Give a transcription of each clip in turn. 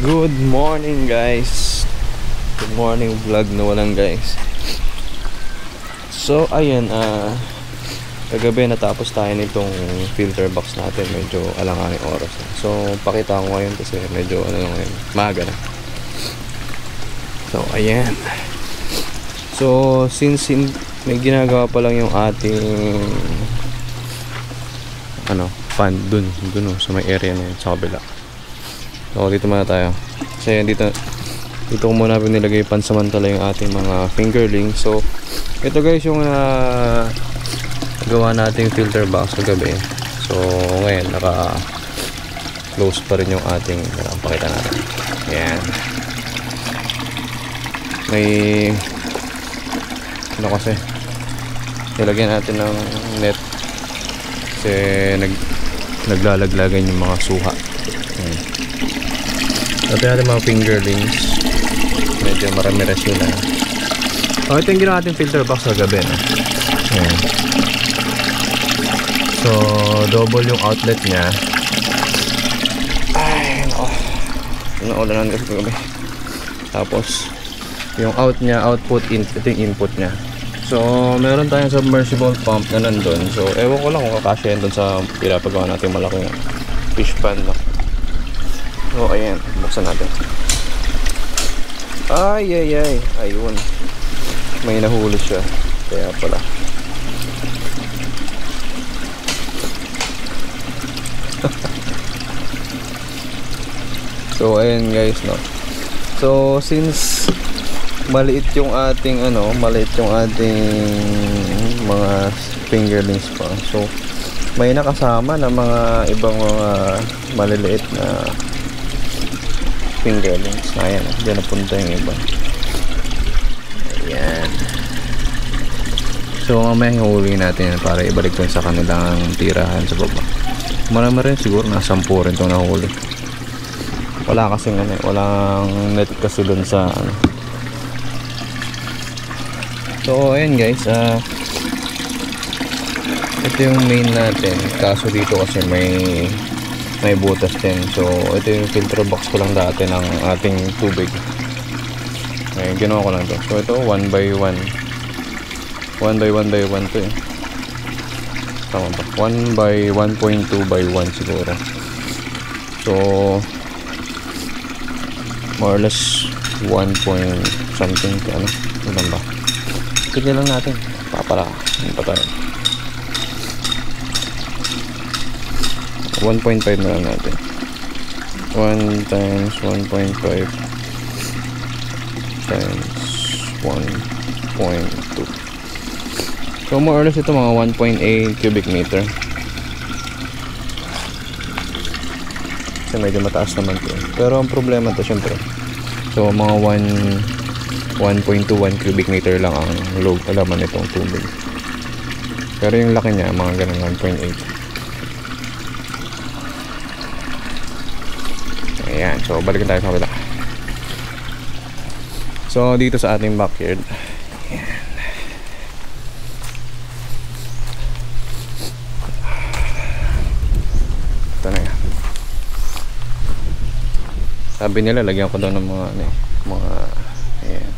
Good morning guys. Good morning vlog na walang guys. So ayan, kagabi natapos tayo nitong filter box natin. Medyo alanganing oras na. So pakita ko ngayon kasi medyo ngayon, maaga na. So ayan. So since may ginagawa pa lang yung ating fan dun sa may area na yun, sa kabila. So dito muna tayo. Kasi dito ko muna pinilagay pansamantala yung ating mga fingerling. So ito guys yung gawa nating filter box kagabi. So ngayon naka close pa rin yung ating pakita natin. Ayan. May kasi nilagyan natin ng net kasi naglalaglagan yung mga suha. Ayan. Natin natin mga fingerlings. Medyo marami-res yun na. So ito yung ginawa natin filter box sa gabi, no? Ayan. So double yung outlet nya. Ay no, naulanan kasi gabi. Tapos yung out nya, output, ito yung input nya. So meron tayong submersible pump na nandun. So ewan ko lang kung kakasya yun dun sa pinapagawa natin malaking fish pan, no? So ayan, buksan natin. Ay, ayun. May nahuli siya. Kaya pala. So ayan guys, no. So since maliit yung ating mga fingerlings pa. So may nakasama na mga ibang mga maliliit na fingerlings. Ayan, diyan napunta yung iba. Ayan. So mamaya huli natin yan para ibalik ko sa kanilang tirahan sa baba. Marami rin siguro, nasa 10 rin itong nahuli. Wala kasing walang net kasi dun sa So ayan guys, ito yung main natin. Kaso dito kasi may butas din. So ito yung filter box ko lang dati ng ating tubig. Ngayon ginawa ko lang to. So ito 1 by 1 to eh. Tama ba? 1 by 1.2 by 1 siguro. So more or less 1 point something ilan ba? Tignan lang natin. Papala. Ano pa tayo? 1.5 na lang natin. 1 times 1.5 times 1.2. So more or less ito mga 1.8 cubic meter. Kasi medyo mataas naman ito. Pero ang problema ito syempre. So mga 1.21 cubic meter lang ang laman nitong tubig. Pero yung laki niya mga ganun 1.8. Ayan, so balikan tayo sa kabila. So dito sa ating backyard. Ayan. Ito na yan. Sabi nila lagyan ko daw ng mga ayan.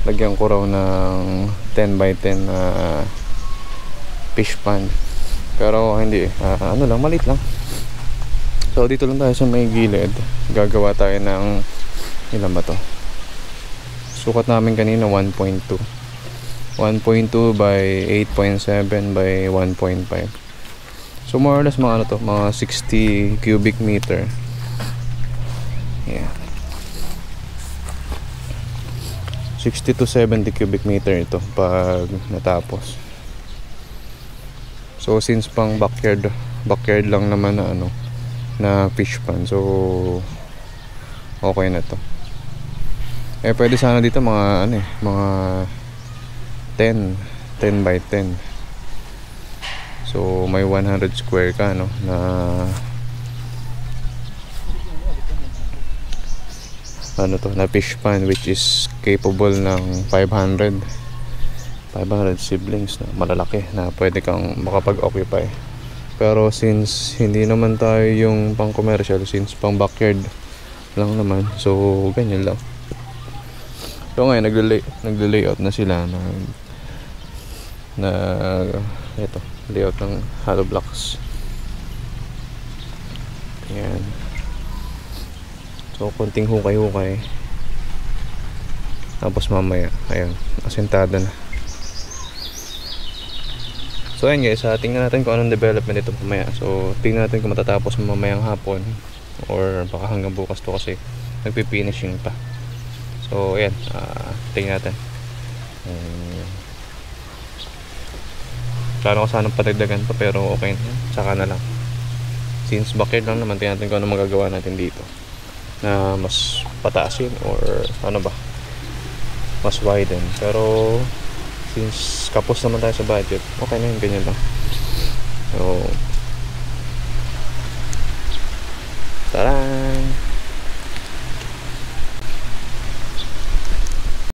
Lagyan ko raw ng 10 by 10 fish pan. Pero hindi lang, maliit lang. So dito lang tayo sa may gilid. Gagawa tayo ng ilan ba to? Sukat namin kanina 1.2 by 8.7 by 1.5. So more or less mga mga 60 cubic meter. Yeah. 60 to 70 cubic meter ito pag natapos. So since pang backyard lang naman na fish pan, so okay na to. Pwede sana dito mga mga 10 by 10. So may 100 square ka na na fish pan, which is capable ng 500 siblings na malalaki na pwede kang makapag-occupy Pero since hindi naman tayo yung pang commercial, since pang backyard lang naman, so ganyan lang. So ngayon nagle-layout na sila na ito, layout ng hollow blocks. Ayan. So konting hukay-hukay. Tapos mamaya, ayun, asentada na. So ayun guys, tingnan natin kung anong development ito mamaya. So tingnan natin kung matatapos mamayang hapon or baka hanggang bukas to kasi nagpi-finishing pa. So ayan, tingnan natin. Plano ko sanang patagdagan pa pero okay na, saka na lang. Since backyard lang naman, tingnan natin kung ano magagawa natin dito na mas pataasin or ano ba, mas widen. Pero since kapos naman tayo sa budget, okay na yun, ganyan lang. So tara!